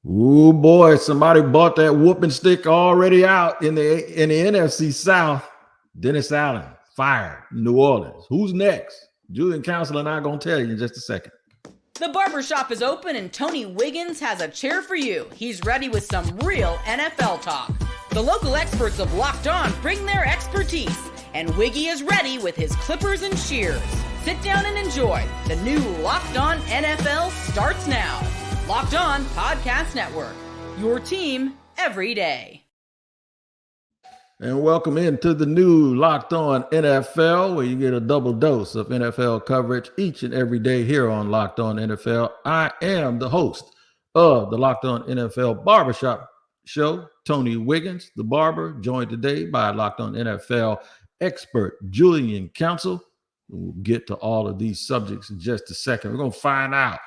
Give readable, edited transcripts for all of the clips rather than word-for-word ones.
Ooh, boy, somebody bought that whooping stick already out in the NFC South. Dennis Allen fired New Orleans. Who's next? Julian Council and I are going to tell you in just a second. The barbershop is open and Tony Wiggins has a chair for you. He's ready with some real NFL talk. The local experts of Locked On bring their expertise, and Wiggy is ready with his clippers and shears. Sit down and enjoy. The new Locked On NFL starts now. Locked On Podcast Network, your team every day. And welcome into the new Locked On NFL, where you get a double dose of NFL coverage each and every day here on Locked On NFL. I am the host of the Locked On NFL Barbershop Show, Tony Wiggins, the barber, joined today by Locked On NFL expert Julian Council. We'll get to all of these subjects in just a second. We're going to find out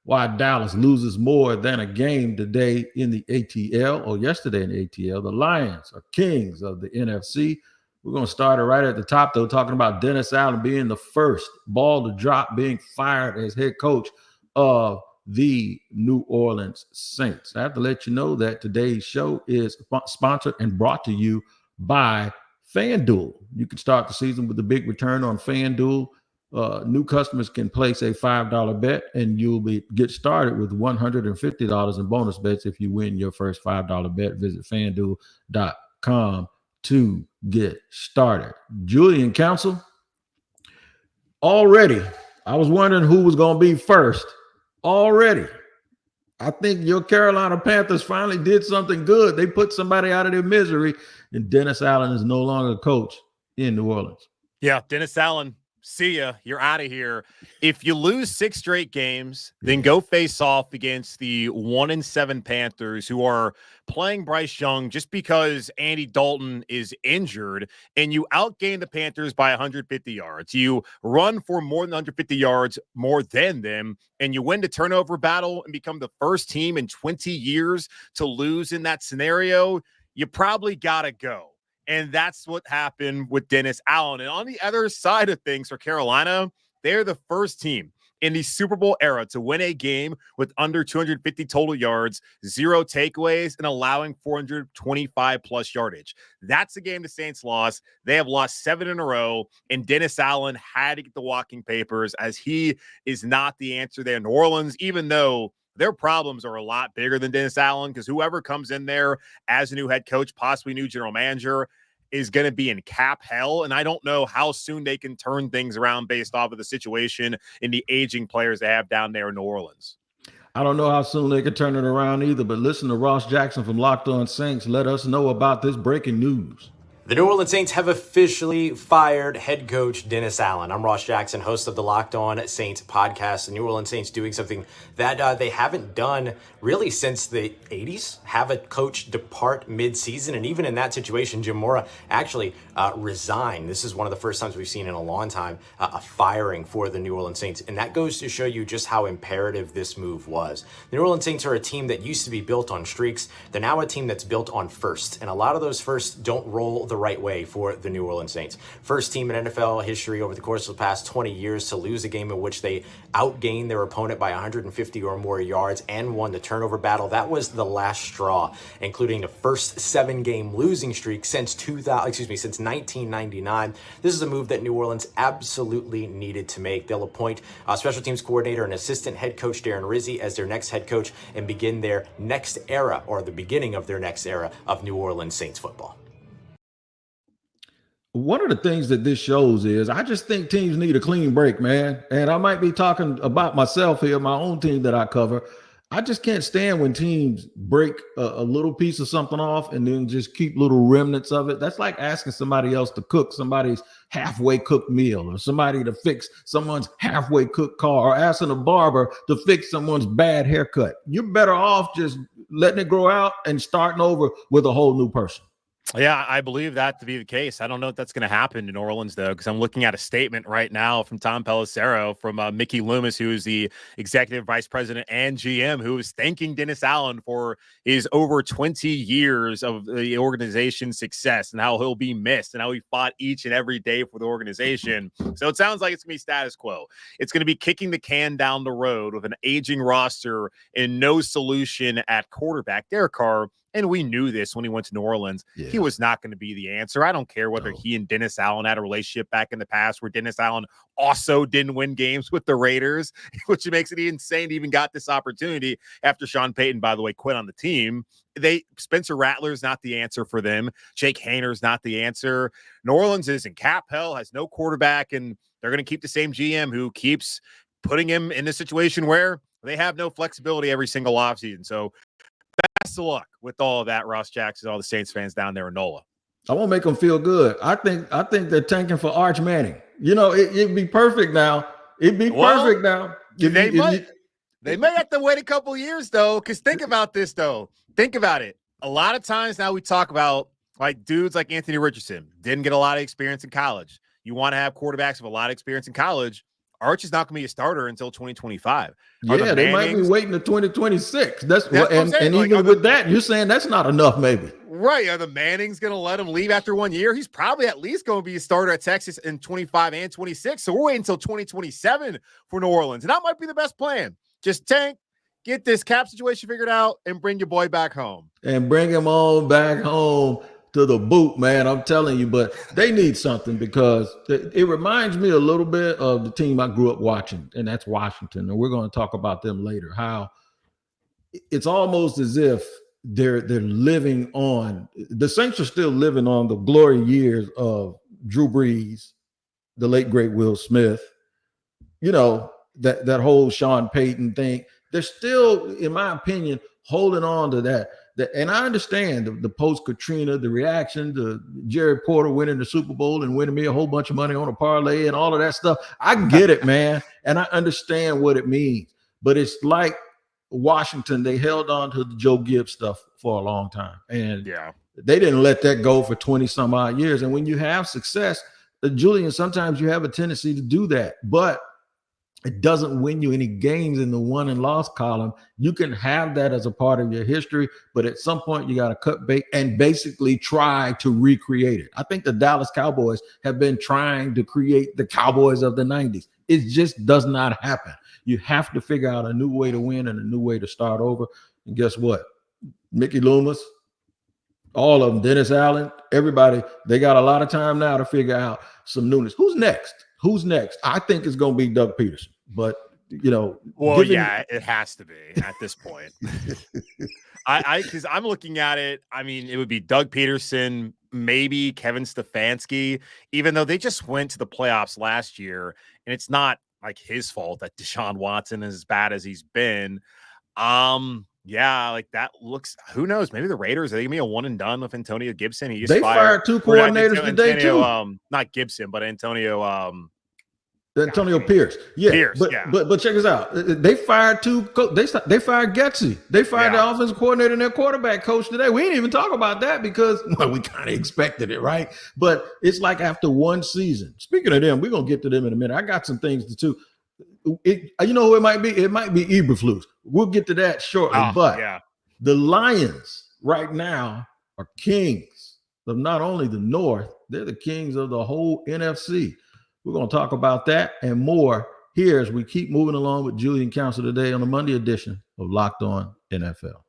why Dallas loses more than a game today in the ATL, or yesterday in the ATL. The Lions are kings of the NFC. We're going to start it right at the top, though, talking about Dennis Allen being the first ball to drop, being fired as head coach of the New Orleans Saints. I have to let you know that today's show is sponsored and brought to you by FanDuel. You can start the season with a big return on FanDuel. New customers can place a $5 bet, and you'll get started with $150 in bonus bets if you win your first $5 bet. Visit FanDuel.com to get started. Julian Council, already, I was wondering who was going to be first. Already, I think your Carolina Panthers finally did something good. They put somebody out of their misery, and Dennis Allen is no longer coach in New Orleans. Yeah, Dennis Allen. See ya. You're out of here. If you lose 6 straight games, then go face off against the 1-7 Panthers, who are playing Bryce Young just because Andy Dalton is injured, and you outgain the Panthers by 150 yards. You run for more than 150 yards more than them, and you win the turnover battle and become the first team in 20 years to lose in that scenario. You probably got to go. And that's what happened with Dennis Allen. And on the other side of things for Carolina, they're the first team in the Super Bowl era to win a game with under 250 total yards, 0 takeaways, and allowing 425 plus yardage. That's the game the Saints lost. They have lost 7 in a row, and Dennis Allen had to get the walking papers, as he is not the answer there in New Orleans, even though their problems are a lot bigger than Dennis Allen, because whoever comes in there as a new head coach, possibly new general manager, is going to be in cap hell. And I don't know how soon they can turn things around based off of the situation and the aging players they have down there in New Orleans. I don't know how soon they can turn it around either, but listen to Ross Jackson from Locked On Saints let us know about this breaking news. The New Orleans Saints have officially fired head coach Dennis Allen. I'm Ross Jackson, host of the Locked On Saints podcast. The New Orleans Saints doing something that they haven't done really since the 80s, have a coach depart mid-season. And even in that situation, Jim Mora actually resigned. This is one of the first times we've seen in a long time a firing for the New Orleans Saints. And that goes to show you just how imperative this move was. The New Orleans Saints are a team that used to be built on streaks. They're now a team that's built on firsts. And a lot of those firsts don't roll the right way for the New Orleans Saints. First team in NFL history over the course of the past 20 years to lose a game in which they outgained their opponent by 150 or more yards and won the turnover battle. That was the last straw, including the first 7-game losing streak since 1999. This is a move that New Orleans absolutely needed to make. They'll appoint a special teams coordinator and assistant head coach Darren Rizzi as their next head coach and begin their next era, or the beginning of their next era, of New Orleans Saints football. One of the things that this shows is I just think teams need a clean break, man. And I might be talking about myself here, my own team that I cover. I just can't stand when teams break a little piece of something off and then just keep little remnants of it. That's like asking somebody else to cook somebody's halfway cooked meal, or somebody to fix someone's halfway cooked car, or asking a barber to fix someone's bad haircut. You're better off just letting it grow out and starting over with a whole new person. Yeah, I believe that to be the case. I don't know if that's going to happen in New Orleans, though, because I'm looking at a statement right now from Tom Pelissero from Mickey Loomis, who is the executive vice president and GM, who is thanking Dennis Allen for his over 20 years of the organization's success and how he'll be missed and how he fought each and every day for the organization. So it sounds like it's going to be status quo. It's going to be kicking the can down the road with an aging roster and no solution at quarterback. Derek Carr, and we knew this when he went to New Orleans. Yeah. He was not going to be the answer. I don't care whether he and Dennis Allen had a relationship back in the past where Dennis Allen also didn't win games with the Raiders, which makes it insane to even got this opportunity after Sean Payton, by the way, quit on the team. Spencer Rattler's not the answer for them. Jake Hayner's not the answer. New Orleans is in cap hell, has no quarterback, and they're going to keep the same GM who keeps putting him in a situation where they have no flexibility every single offseason. So best of luck with all of that, Ross Jackson, all the Saints fans down there in NOLA. I won't make them feel good. I think they're tanking for Arch Manning. You know, it'd be perfect now. It'd be perfect now. They may have to wait a couple years, though, because think about this, though. Think about it. A lot of times now we talk about, like, dudes like Anthony Richardson didn't get a lot of experience in college. You want to have quarterbacks with a lot of experience in college. Arch is not going to be a starter until 2025. Yeah, they might be waiting to 2026. That's and even with that, you're saying that's not enough, maybe. Right. Are the Mannings going to let him leave after 1 year? He's probably at least going to be a starter at Texas in 25 and 26. So we're waiting until 2027 for New Orleans. And that might be the best plan. Just tank, get this cap situation figured out, and bring your boy back home. And bring him on back home to the boot, man. I'm telling you, but they need something because it reminds me a little bit of the team I grew up watching, and that's Washington. And we're going to talk about them later, how it's almost as if they're living on, the Saints are still living on the glory years of Drew Brees, the late, great Will Smith, you know, that whole Sean Payton thing. They're still, in my opinion, holding on to that. And I understand the post-Katrina, the reaction to Jerry Porter winning the Super Bowl and winning me a whole bunch of money on a parlay and all of that stuff. I get it, man. And I understand what it means. But it's like Washington, they held on to the Joe Gibbs stuff for a long time. And they didn't let that go for 20 some odd years. And when you have success, Julian, sometimes you have a tendency to do that. But it doesn't win you any games in the won and lost column. You can have that as a part of your history, but at some point you got to cut bait and basically try to recreate it. I think the Dallas Cowboys have been trying to create the Cowboys of the 90s. It just does not happen. You have to figure out a new way to win and a new way to start over. And guess what? Mickey Loomis, all of them, Dennis Allen, everybody, they got a lot of time now to figure out some newness. Who's next? I think it's going to be Doug Peterson. But, you know. Well, it has to be at this point. Because I'm looking at it. I mean, it would be Doug Peterson, maybe Kevin Stefanski, even though they just went to the playoffs last year. And it's not like his fault that Deshaun Watson is as bad as he's been. Like that looks, who knows? Maybe the Raiders, are they gonna be a one and done with Antonio Gibson? They fired two coordinators today, too. Not Gibson, but Antonio Pierce. Yeah. Pierce, but check this out. They fired they fired Getsy. They fired the offensive coordinator and their quarterback coach today. We didn't even talk about that because we kind of expected it, right? But it's like after one season. Speaking of them, we're gonna get to them in a minute. I got some things to too. You know who it might be? It might be Eberflus. We'll get to that shortly. The Lions right now are kings of not only the North, they're the kings of the whole NFC. We're going to talk about that and more here as we keep moving along with Julian Council today on the Monday edition of Locked On NFL.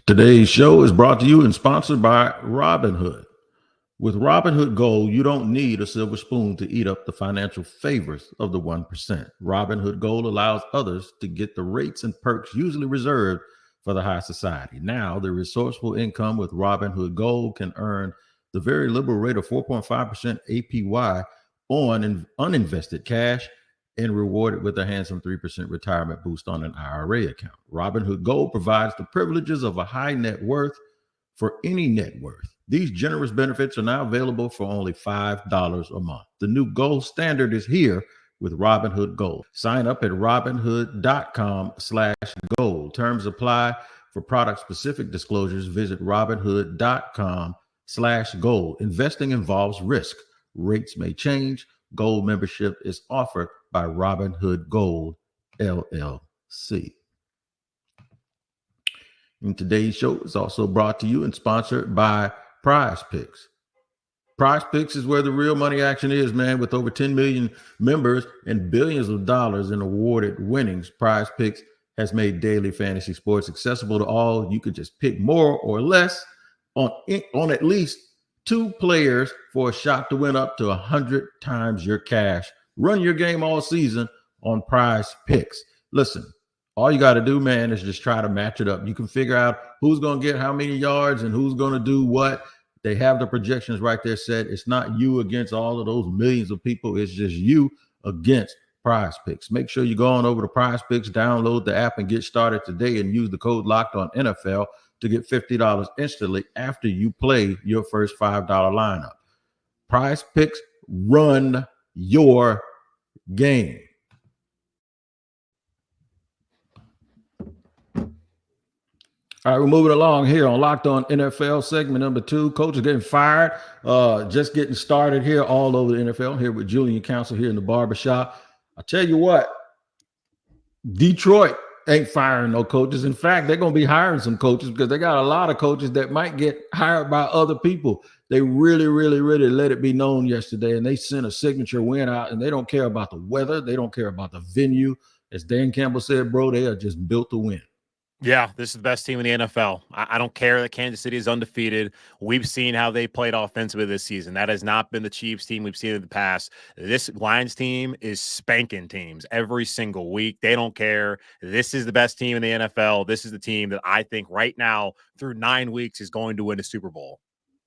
Today's show is brought to you and sponsored by Robinhood. With Robinhood Gold, you don't need a silver spoon to eat up the financial favors of the 1%. Robinhood Gold allows others to get the rates and perks usually reserved for the high society. Now, the resourceful income with Robinhood Gold can earn the very liberal rate of 4.5% APY on uninvested cash and rewarded with a handsome 3% retirement boost on an IRA account. Robinhood Gold provides the privileges of a high net worth for any net worth. These generous benefits are now available for only $5 a month. The new gold standard is here with Robinhood Gold. Sign up at Robinhood.com/gold. Terms apply. For product-specific disclosures, visit robinhood.com/gold. Investing involves risk. Rates may change. Gold membership is offered by Robinhood Gold, LLC. And today's show is also brought to you and sponsored by Prize Picks. Prize Picks is where the real money action is, man. With over 10 million members and billions of dollars in awarded winnings, Prize Picks has made daily fantasy sports accessible to all. You could just pick more or less on at least 2 players for a shot to win up to 100 times your cash. Run your game all season on Prize Picks. Listen, all you got to do, man, is just try to match it up. You can figure out who's going to get how many yards and who's going to do what. They have the projections right there set. It's not you against all of those millions of people. It's just you against Prize Picks. Make sure you go on over to Prize Picks, download the app, and get started today, and use the code LOCKEDONNFL to get $50 instantly after you play your first $5 lineup. Prize Picks, run your game. All right, we're moving along here on Locked On NFL, segment number 2. Coaches getting fired. Just getting started here all over the NFL. Here with Julian Council here in the barbershop. I'll tell you what, Detroit ain't firing no coaches. In fact, they're going to be hiring some coaches because they got a lot of coaches that might get hired by other people. They really, really, really let it be known yesterday, and they sent a signature win out, and they don't care about the weather. They don't care about the venue. As Dan Campbell said, bro, they are just built to win. Yeah, this is the best team in the NFL. I don't care that Kansas City is undefeated. We've seen how they played offensively this season. That has not been the Chiefs team we've seen in the past. This Lions team is spanking teams every single week. They don't care. This is the best team in the NFL. This is the team that I think right now through 9 weeks is going to win a Super Bowl.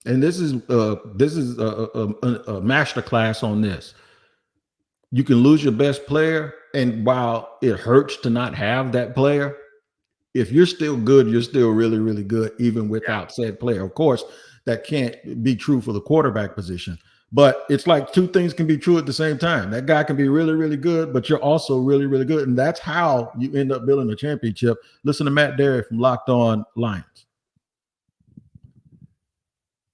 And this is a master class on this. You can lose your best player, and while it hurts to not have that player, if you're still good, you're still really, really good, even without said player. Of course, that can't be true for the quarterback position. But it's like 2 things can be true at the same time. That guy can be really, really good, but you're also really, really good. And that's how you end up building a championship. Listen to Matt Derry from Locked On Lions.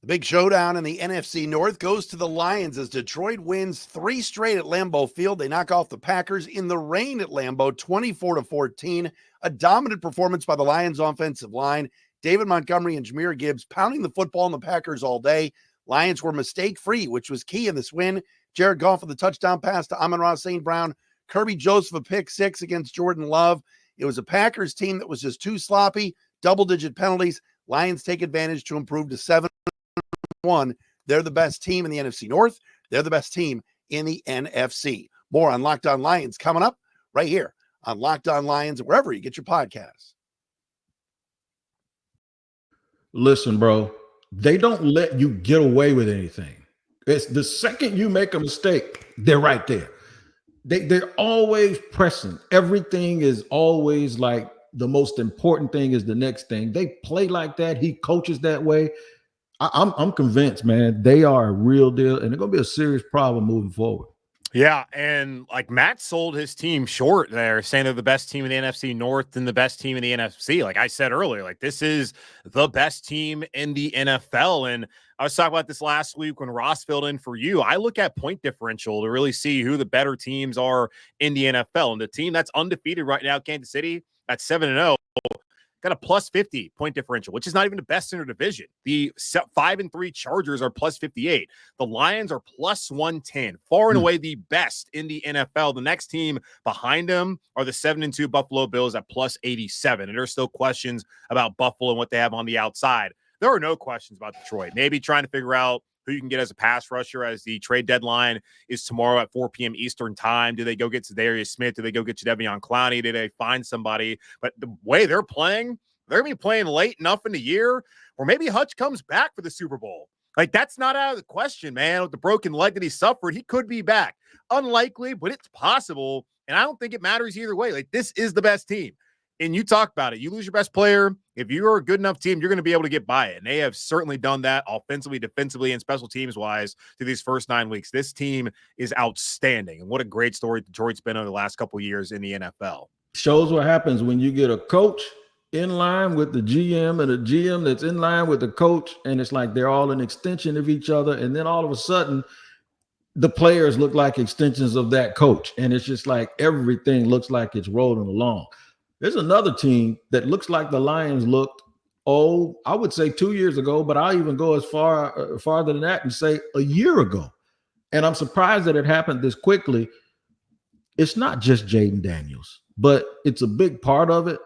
The big showdown in the NFC North goes to the Lions as Detroit wins 3 straight at Lambeau Field. They knock off the Packers in the rain at Lambeau, 24-14. A dominant performance by the Lions offensive line. David Montgomery and Jahmyr Gibbs pounding the football on the Packers all day. Lions were mistake-free, which was key in this win. Jared Goff with a touchdown pass to Amon-Ra St. Brown. Kirby Joseph a pick 6 against Jordan Love. It was a Packers team that was just too sloppy, double-digit penalties. Lions take advantage to improve to 7-1. They're the best team in the NFC North. They're the best team in the NFC. More on Locked On Lions coming up right here on Locked On Lions, wherever you get your podcasts. Listen, bro, they don't let you get away with anything. It's the second you make a mistake, they're right there. They're always pressing. Everything is always like the most important thing is the next thing. They play like that. He coaches that way. I'm convinced, man, they are a real deal, and they're going to be a serious problem moving forward. Yeah, and like Matt sold his team short there, saying they're the best team in the NFC North and the best team in the NFC. Like I said earlier, like this is the best team in the NFL. And I was talking about this last week when Ross filled in for you. I look at point differential to really see who the better teams are in the NFL. And the team that's undefeated right now, Kansas City, at 7-0. Got a plus 50 point differential, which is not even the best in their division. The 5-3 Chargers are plus 58. The Lions are plus 110, far and away the best in the NFL. The next team behind them are the 7-2 Buffalo Bills at plus 87. And there's still questions about Buffalo and what they have on the outside. There are no questions about Detroit. Maybe trying to figure out who you can get as a pass rusher as the trade deadline is tomorrow at 4 p.m. Eastern time. Do they go get Zadarius Smith? Do they go get Jadeveon Clowney? Do they find somebody? But the way they're playing, they're going to be playing late enough in the year where maybe Hutch comes back for the Super Bowl. Like, that's not out of the question, man. With the broken leg that he suffered, he could be back. Unlikely, but it's possible. And I don't think it matters either way. Like, this is the best team. And you talk about it. You lose your best player. If you're a good enough team, you're going to be able to get by it. And they have certainly done that offensively, defensively, and special teams wise through these first 9 weeks. This team is outstanding. And what a great story Detroit's been over the last couple of years in the NFL. Shows what happens when you get a coach in line with the GM and a GM that's in line with the coach. And it's like they're all an extension of each other. And then all of a sudden, the players look like extensions of that coach. And it's just like everything looks like it's rolling along. There's another team that looks like the Lions looked, I would say 2 years ago, but I'll even go as farther than that and say a year ago. And I'm surprised that it happened this quickly. It's not just Jaden Daniels, but it's a big part of it.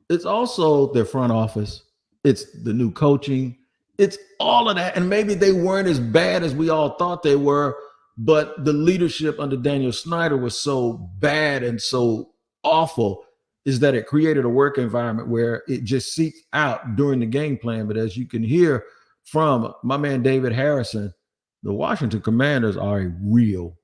It's also their front office. It's the new coaching. It's all of that. And maybe they weren't as bad as we all thought they were, but the leadership under Daniel Snyder was so bad and so awful is that it created a work environment where it just seeps out during the game plan. But as you can hear from my man David Harrison, the Washington Commanders are a real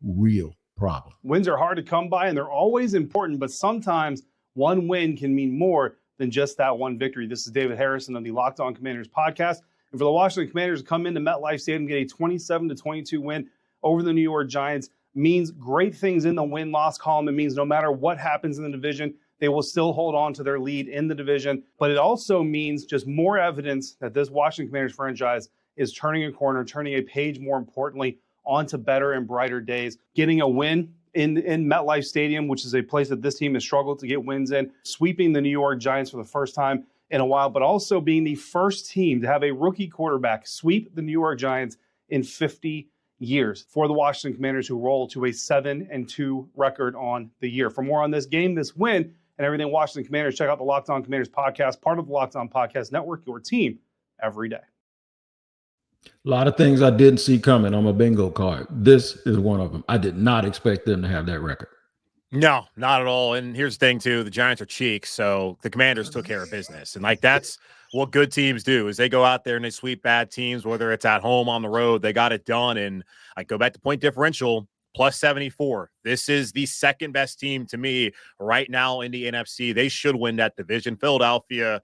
problem. Wins are hard to come by, and they're always important, but sometimes one win can mean more than just that one victory. This is David Harrison of the Locked On Commanders podcast. And for the Washington Commanders to come into MetLife Stadium and get a 27-22 win over the New York Giants means great things in the win-loss column. It means no matter what happens in the division, they will still hold on to their lead in the division. But it also means just more evidence that this Washington Commanders franchise is turning a corner, turning a page, more importantly, onto better and brighter days. Getting a win in MetLife Stadium, which is a place that this team has struggled to get wins in, sweeping the New York Giants for the first time in a while, but also being the first team to have a rookie quarterback sweep the New York Giants in 50 years for the Washington Commanders, who roll to a 7-2 record on the year. For more on this game, this win, and everything Washington Commanders, check out the Locked On Commanders podcast, part of the Locked On Podcast Network, your team every day. A lot of things I didn't see coming on my bingo card. This is one of them. I did not expect them to have that record. No, not at all. And here's the thing, too. The Giants are cheeks, so the Commanders took care of business. And, that's what good teams do is they go out there and they sweep bad teams, whether it's at home, on the road. They got it done. And I go back to point differential, plus 74. This is the second best team to me right now in the NFC. They should win that division. Philadelphia,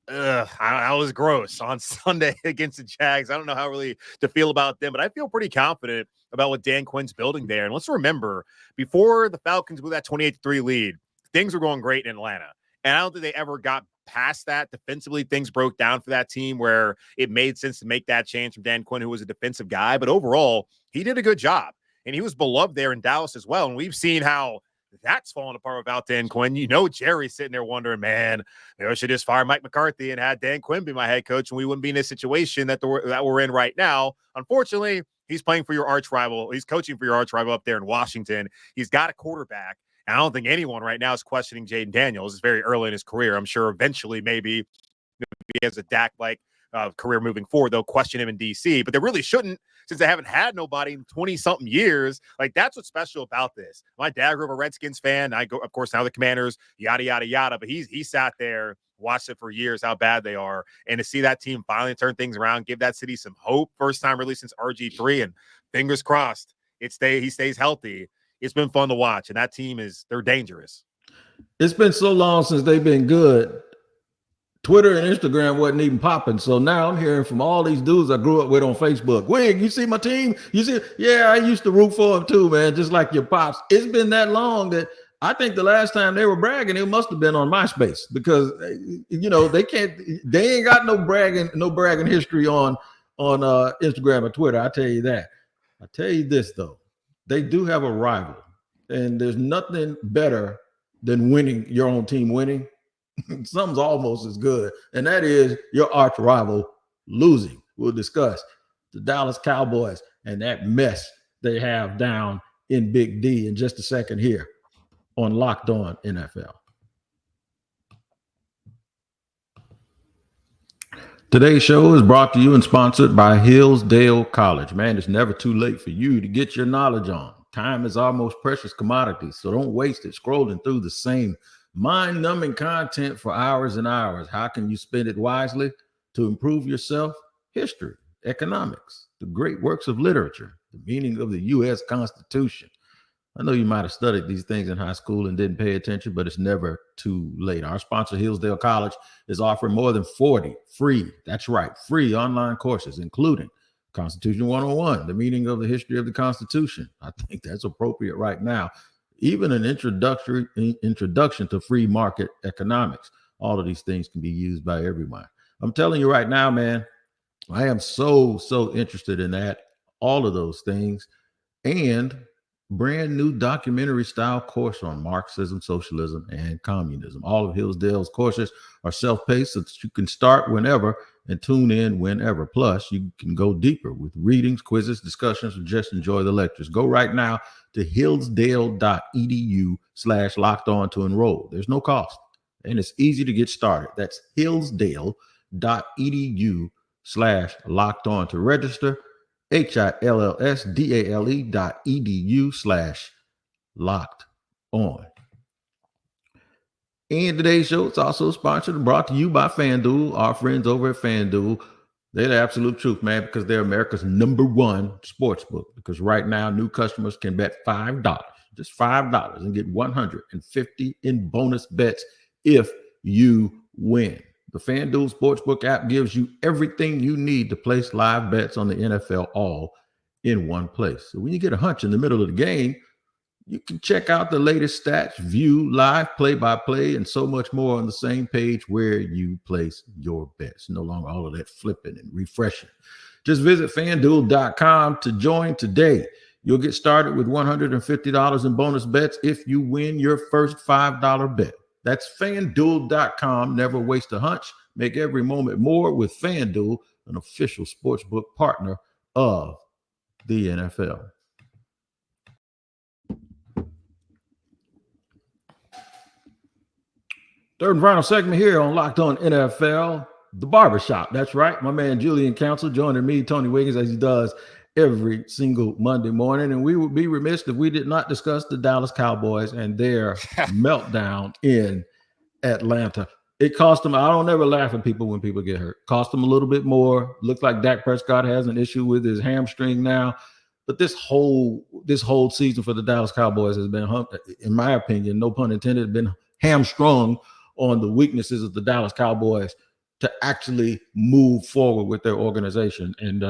I was gross on Sunday against the Jags. I don't know how really to feel about them, but I feel pretty confident about what Dan Quinn's building there. And let's remember, before the Falcons blew that 28-3 lead, things were going great in Atlanta. And I don't think they ever got past that. Defensively, things broke down for that team where it made sense to make that change from Dan Quinn, who was a defensive guy. But overall, he did a good job. And he was beloved there in Dallas as well. And we've seen how that's falling apart without Dan Quinn. Jerry's sitting there wondering, man, maybe I should just fire Mike McCarthy and had Dan Quinn be my head coach, and we wouldn't be in this situation that we're in right now. Unfortunately, he's playing for your arch rival. He's coaching for your arch rival up there in Washington. He's got a quarterback. And I don't think anyone right now is questioning Jaden Daniels. It's very early in his career. I'm sure eventually maybe if he has a Dak-like career moving forward, they'll question him in DC, but they really shouldn't, since they haven't had nobody in 20-something years. That's what's special about this. My dad grew up a Redskins fan. I go, of course, now the Commanders, yada, yada, yada, but he sat there, watched it for years, how bad they are. And to see that team finally turn things around, give that city some hope, first time really since RG3, and fingers crossed, he stays healthy. It's been fun to watch, and that team they're dangerous. It's been so long since they've been good. Twitter and Instagram wasn't even popping. So now I'm hearing from all these dudes I grew up with on Facebook. Wig, you see my team? You see? Yeah, I used to root for them too, man, just like your pops. It's been that long that I think the last time they were bragging, it must have been on MySpace, because they ain't got no bragging history on Instagram or Twitter. I tell you that. I tell you this though, they do have a rival, and there's nothing better than winning, your own team winning. Something's almost as good, and that is your arch rival losing. We'll discuss the Dallas Cowboys and that mess they have down in Big D in just a second here on Locked On NFL. Today's show is brought to you and sponsored by Hillsdale College. Man, it's never too late for you to get your knowledge on. Time is our most precious commodity, so don't waste it scrolling through the same mind-numbing content for hours and hours. How can you spend it wisely to improve yourself? History, economics, the great works of literature, the meaning of the U.S. Constitution. I know you might have studied these things in high school and didn't pay attention, but it's never too late. Our sponsor, Hillsdale College, is offering more than 40 free, that's right, free online courses, including Constitution 101, the meaning of the history of the Constitution. I think that's appropriate right now. Even an introduction to free market economics, All of these things can be used by everyone. I'm telling you right now, man, I am so interested in that. All of those things. And brand new documentary style course on Marxism, socialism, and communism. All of Hillsdale's courses are self-paced so that you can start whenever and tune in whenever. Plus, you can go deeper with readings, quizzes, discussions, or just enjoy the lectures. Go right now to hillsdale.edu/locked-on to enroll. There's no cost, and it's easy to get started. That's hillsdale.edu/locked-on to register. HILLSDALE.edu/locked-on. And today's show is also sponsored and brought to you by FanDuel, our friends over at FanDuel. They're the absolute truth, man, because they're America's #1 sports book. Because right now, new customers can bet $5, just $5, and get $150 in bonus bets if you win. The FanDuel Sportsbook app gives you everything you need to place live bets on the NFL all in one place. So when you get a hunch in the middle of the game, you can check out the latest stats, view live play-by-play, and so much more on the same page where you place your bets. No longer all of that flipping and refreshing. Just visit FanDuel.com to join today. You'll get started with $150 in bonus bets if you win your first $5 bet. That's FanDuel.com. Never waste a hunch. Make every moment more with FanDuel, an official sportsbook partner of the NFL. Third and final segment here on Locked On NFL, the barbershop. That's right. My man Julian Council joining me, Tony Wiggins, as he does every single Monday morning. And we would be remiss if we did not discuss the Dallas Cowboys and their meltdown in Atlanta. It cost them. I don't ever laugh at people when people get hurt. Cost them a little bit more. Looks like Dak Prescott has an issue with his hamstring now. But this whole season for the Dallas Cowboys has been, in my opinion, no pun intended, been hamstrung on the weaknesses of the Dallas Cowboys to actually move forward with their organization. And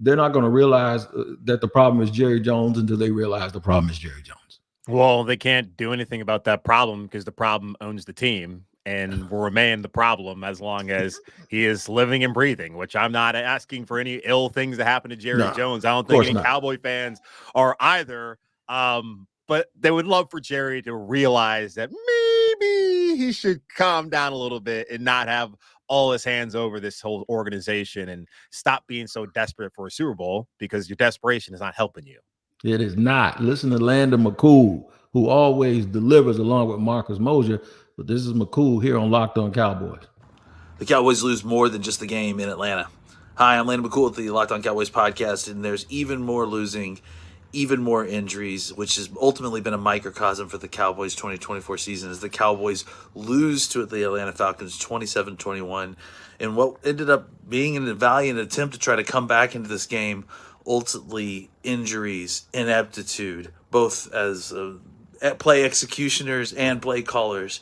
they're not going to realize that the problem is Jerry Jones until they realize the problem is Jerry Jones. Well, they can't do anything about that problem because the problem owns the team and will remain the problem as long as he is living and breathing, which I'm not asking for any ill things to happen to Jerry Jones. I don't think any Cowboy fans are either. But they would love for Jerry to realize that maybe he should calm down a little bit and not have all his hands over this whole organization and stop being so desperate for a Super Bowl, because your desperation is not helping you. It is not. Listen to Landon McCool, who always delivers along with Marcus Mosier. But this is McCool here on Locked On Cowboys. The Cowboys lose more than just the game in Atlanta. Hi, I'm Landon McCool with the Locked On Cowboys podcast, and there's even more losing, even more injuries, which has ultimately been a microcosm for the Cowboys' 2024 season as the Cowboys lose to the Atlanta Falcons 27-21 in what ended up being a valiant attempt to try to come back into this game. Ultimately, injuries, ineptitude, both as play executioners and play callers,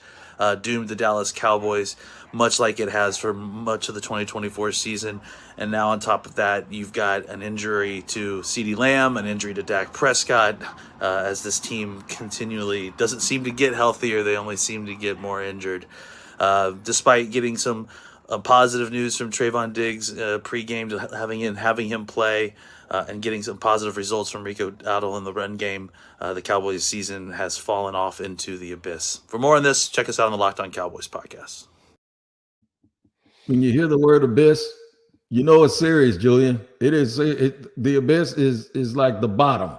doomed the Dallas Cowboys, much like it has for much of the 2024 season. And now on top of that, you've got an injury to CeeDee Lamb, an injury to Dak Prescott, as this team continually doesn't seem to get healthier. They only seem to get more injured. Despite getting some positive news from Trayvon Diggs pregame to having him play, and getting some positive results from Rico Dowdle in the run game, the Cowboys season has fallen off into the abyss. For more on this, check us out on the Locked On Cowboys podcast. When you hear the word abyss, you know it's serious, Julian. It is. The abyss is like the bottom.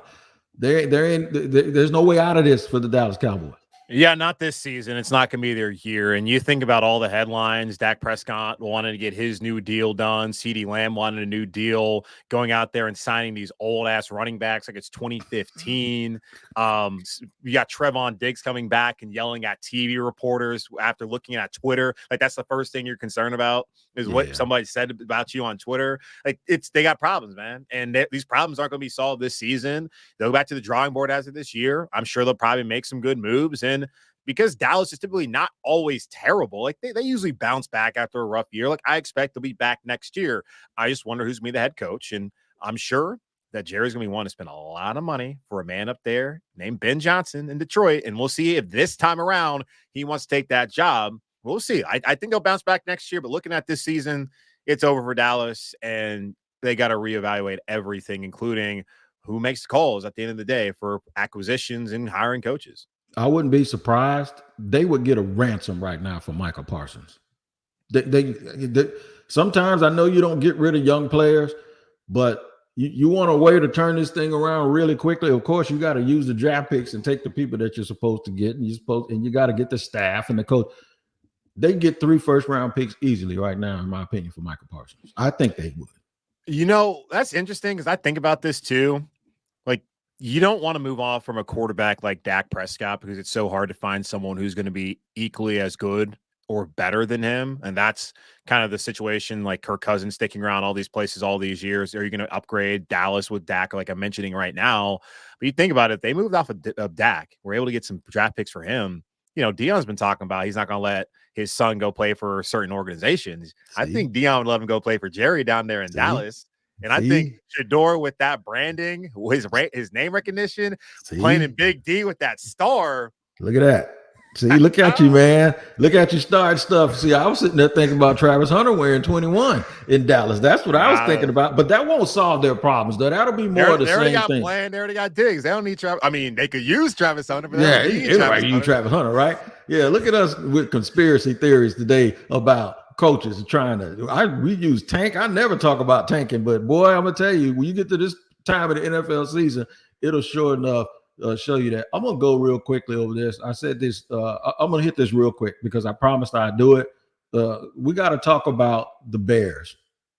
There's no way out of this for the Dallas Cowboys. Yeah, not this season. It's not going to be their year. And you think about all the headlines. Dak Prescott wanted to get his new deal done. CeeDee Lamb wanted a new deal, going out there and signing these old-ass running backs like it's 2015. You got Trevon Diggs coming back and yelling at TV reporters after looking at Twitter. Like, that's the first thing you're concerned about is what somebody said about you on Twitter. Like, they got problems, man. And these problems aren't going to be solved this season. They'll go back to the drawing board as of this year. I'm sure they'll probably make some good moves. And because Dallas is typically not always terrible, like they usually bounce back after a rough year. Like, I expect they'll be back next year. I just wonder who's going to be the head coach. And I'm sure that Jerry's going to be wanting to spend a lot of money for a man up there named Ben Johnson in Detroit. And we'll see if this time around he wants to take that job. we'll see. I think they'll bounce back next year, but looking at this season, it's over for Dallas, and they got to reevaluate everything, including who makes the calls at the end of the day for acquisitions and hiring coaches. I wouldn't be surprised. They would get a ransom right now for Michael Parsons. They sometimes, I know you don't get rid of young players, but you want a way to turn this thing around really quickly. Of course, you got to use the draft picks and take the people that you're supposed to get, and you got to get the staff and the coach. They get 3 first-round picks easily right now, in my opinion, for Michael Parsons. I think they would. You know, that's interesting because I think about this too. Like, you don't want to move off from a quarterback like Dak Prescott because it's so hard to find someone who's going to be equally as good or better than him. And that's kind of the situation, like Kirk Cousins sticking around all these places all these years. Are you going to upgrade Dallas with Dak, like I'm mentioning right now? But you think about it, if they moved off of Dak, we're able to get some draft picks for him. You know, Deion's been talking about he's not going to let his son go play for certain organizations. I think Deion would let him go play for Jerry down there in Dallas. And I think Shador, with that branding, his name recognition, playing in Big D with that star. Look at that. See, look at you, man. Look at you starting stuff. See, I was sitting there thinking about Travis Hunter wearing 21 in Dallas. That's what I was thinking about. But that won't solve their problems, though. That'll be more of the same thing. They already got Diggs. They don't need Travis. I mean, they could use Travis Hunter. But everybody use Travis Hunter, right? Yeah, look at us with conspiracy theories today about coaches trying to. We use tank. I never talk about tanking, but boy, I'm gonna tell you, when you get to this time of the NFL season, it'll sure enough show you that. I'm gonna go real quickly over this. I said this. I'm gonna hit this real quick because I promised I'd do it. We got to talk about the Bears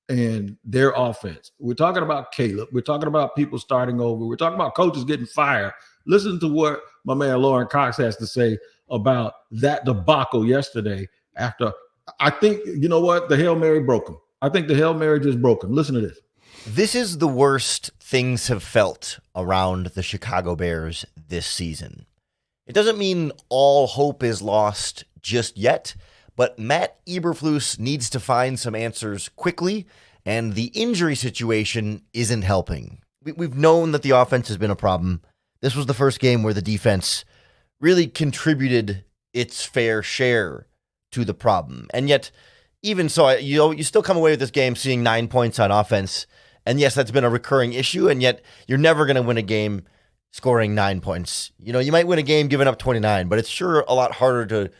and their offense. We're talking about Caleb. We're talking about people starting over. We're talking about coaches getting fired. Listen to what my man Lauren Cox has to say about that debacle yesterday. After, I think, you know what? The Hail Mary broke him. I think the Hail Mary just broke him. Listen to this. This is the worst things have felt around the Chicago Bears this season. It doesn't mean all hope is lost just yet, but Matt Eberflus needs to find some answers quickly, and the injury situation isn't helping. We've known that the offense has been a problem. This was the first game where the defense really contributed its fair share to the problem. And yet, even so, you still come away with this game seeing 9 points on offense. And yes, that's been a recurring issue, and yet you're never going to win a game scoring 9 points. You know, you might win a game giving up 29, but it's sure a lot harder to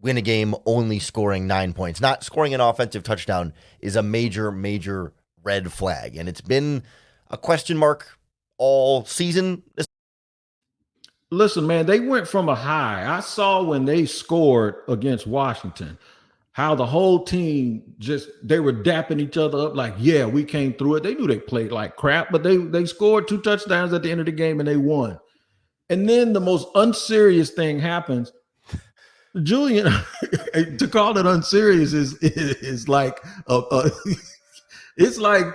win a game only scoring 9 points. Not scoring an offensive touchdown is a major, major red flag, and it's been a question mark all season. Listen, man, they went from a high. I saw when they scored against Washington, how the whole team they were dapping each other up like, yeah, we came through it. They knew they played like crap, but they scored 2 touchdowns at the end of the game and they won. And then the most unserious thing happens. Julian, to call it unserious is like, it's like,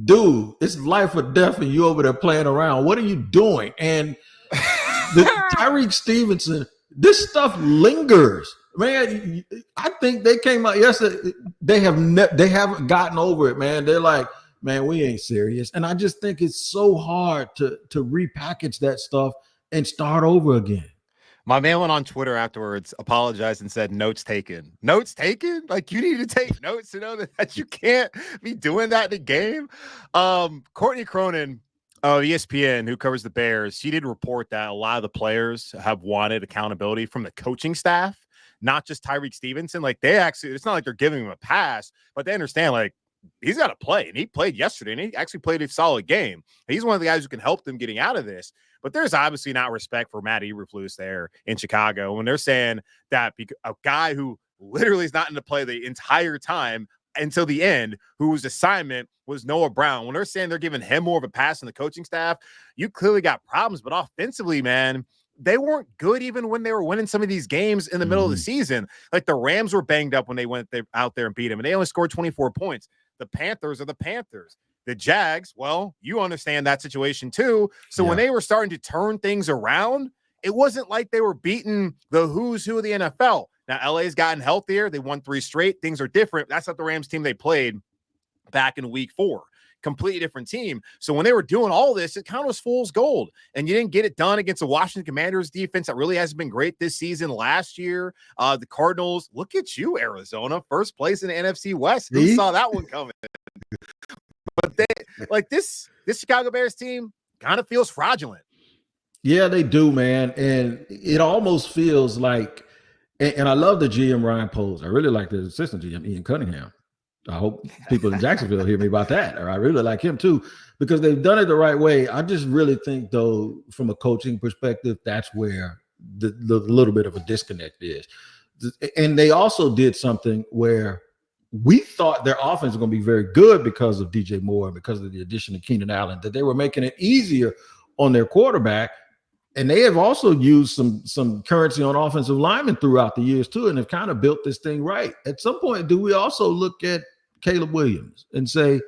dude, it's life or death and you over there playing around. What are you doing? And Tyreek Stevenson, this stuff lingers. Man, I think they came out yesterday. They haven't gotten over it, man. They're like, man, we ain't serious. And I just think it's so hard to repackage that stuff and start over again. My man went on Twitter afterwards, apologized, and said, notes taken. Notes taken? Like, you need to take notes to know that you can't be doing that in a game. Courtney Cronin of ESPN, who covers the Bears, he did report that a lot of the players have wanted accountability from the coaching staff, not just Tyreek Stevenson. Like, they actually, it's not like they're giving him a pass, but they understand, like, he's got to play. And he played yesterday, and he actually played a solid game. He's one of the guys who can help them getting out of this. But there's obviously not respect for Matt Eberflus there in Chicago when they're saying that a guy who literally is not in the play the entire time until the end, whose assignment was Noah Brown. When they're saying they're giving him more of a pass in the coaching staff, you clearly got problems. But offensively, man, they weren't good even when they were winning some of these games in the middle of the season. Like, the Rams were banged up when they went out there and beat them, and they only scored 24 points. The Panthers are the Panthers. The Jags, well, you understand that situation too. So when they were starting to turn things around, it wasn't like they were beating the who's who of the NFL. Now, LA's gotten healthier. They won 3 straight. Things are different. That's not the Rams team they played back in week 4. completely different team. So when they were doing all this, it kind of was fool's gold. And you didn't get it done against the Washington Commanders defense that really hasn't been great this season. Last year, the Cardinals, look at you, Arizona, first place in the NFC West. Who saw that one coming? But they like this Chicago Bears team kind of feels fraudulent. Yeah, they do, man. And it almost feels like, and I love the GM Ryan Poles. I really like the assistant GM Ian Cunningham. I hope people in Jacksonville hear me about that. Or I really like him too, because they've done it the right way. I just really think, though, from a coaching perspective, that's where the little bit of a disconnect is. And they also did something where we thought their offense was going to be very good because of DJ Moore and because of the addition of Keenan Allen, that they were making it easier on their quarterback. And they have also used some currency on offensive linemen throughout the years too, and have kind of built this thing right. At some point, do we also look at Caleb Williams and say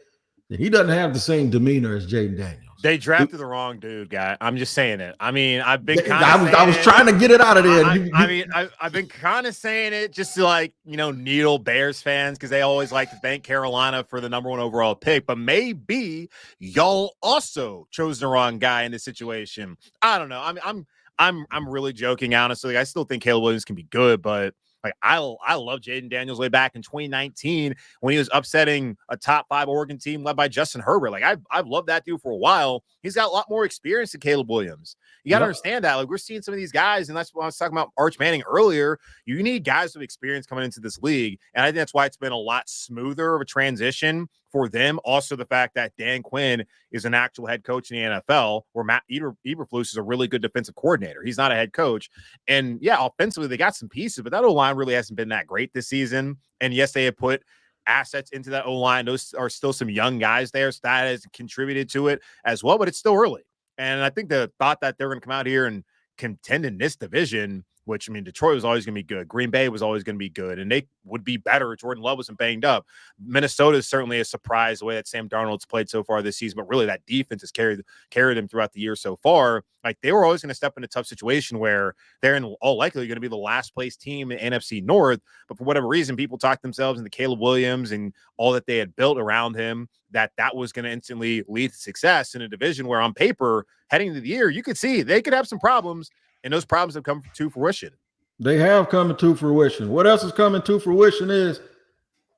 that he doesn't have the same demeanor as Jaden Daniels? They drafted the wrong dude, guy. I'm just saying it. I mean, I've been I was trying to get it out of there. I've been kind of saying it just to needle Bears fans because they always like to thank Carolina for the #1 overall pick. But maybe y'all also chose the wrong guy in this situation. I don't know. I'm really joking, honestly. I still think Caleb Williams can be good, but I love Jaden Daniels way back in 2019 when he was upsetting a top 5 Oregon team led by Justin Herbert. I've loved that dude for a while. He's got a lot more experience than Caleb Williams. You got to understand that. We're seeing some of these guys, and that's what I was talking about Arch Manning earlier. You need guys with experience coming into this league, and I think that's why it's been a lot smoother of a transition for them. Also, the fact that Dan Quinn is an actual head coach in the NFL, where Matt Eberflus is a really good defensive coordinator. He's not a head coach. And yeah, offensively, they got some pieces, but that O-line really hasn't been that great this season. And yes, they have put assets into that O-line. Those are still some young guys there, so that has contributed to it as well, but it's still early. And I think the thought that they're going to come out here and contend in this division, which, I mean, Detroit was always going to be good. Green Bay was always going to be good, and they would be better. Jordan Love wasn't banged up. Minnesota is certainly a surprise the way that Sam Darnold's played so far this season, but really that defense has carried them throughout the year so far. They were always going to step in a tough situation where they're in all likely going to be the last place team in NFC North, but for whatever reason, people talked themselves into Caleb Williams and all that they had built around him, that was going to instantly lead to success in a division where on paper, heading into the year, you could see they could have some problems, and those problems have come to fruition. They have come to fruition. What else is coming to fruition is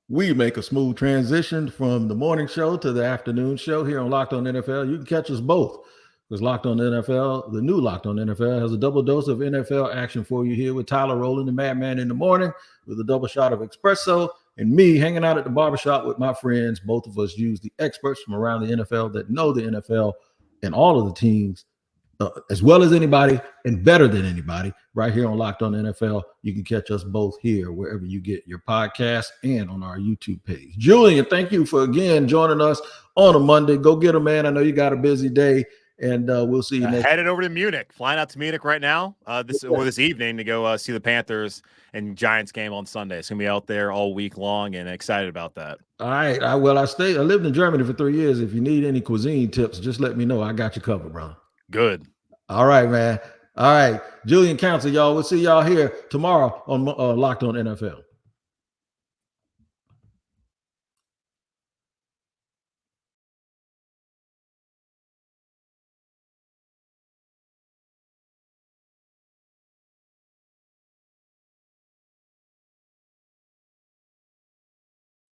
we make a smooth transition from the morning show to the afternoon show here on Locked On NFL. You can catch us both because Locked On NFL, the new Locked On NFL, has a double dose of NFL action for you here with Tyler Rowland, the Madman in the morning, with a double shot of espresso, and me hanging out at the barbershop with my friends. Both of us use the experts from around the NFL that know the NFL and all of the teams as well as anybody and better than anybody right here on Locked On NFL. You can catch us both here wherever you get your podcast and on our YouTube page. Julian, thank you for again joining us on a Monday. Go get him, man. I know you got a busy day, and we'll see you next. Headed over to Munich, flying out to Munich right now this evening to go see the Panthers and Giants game on Sunday. It's gonna be out there all week long, and excited about that. All right. I lived in Germany for 3 years. If you need any cuisine tips, just let me know. I got you covered, brother. Good. All right, man. All right. Julian Council, y'all. We'll see y'all here tomorrow on Locked On NFL.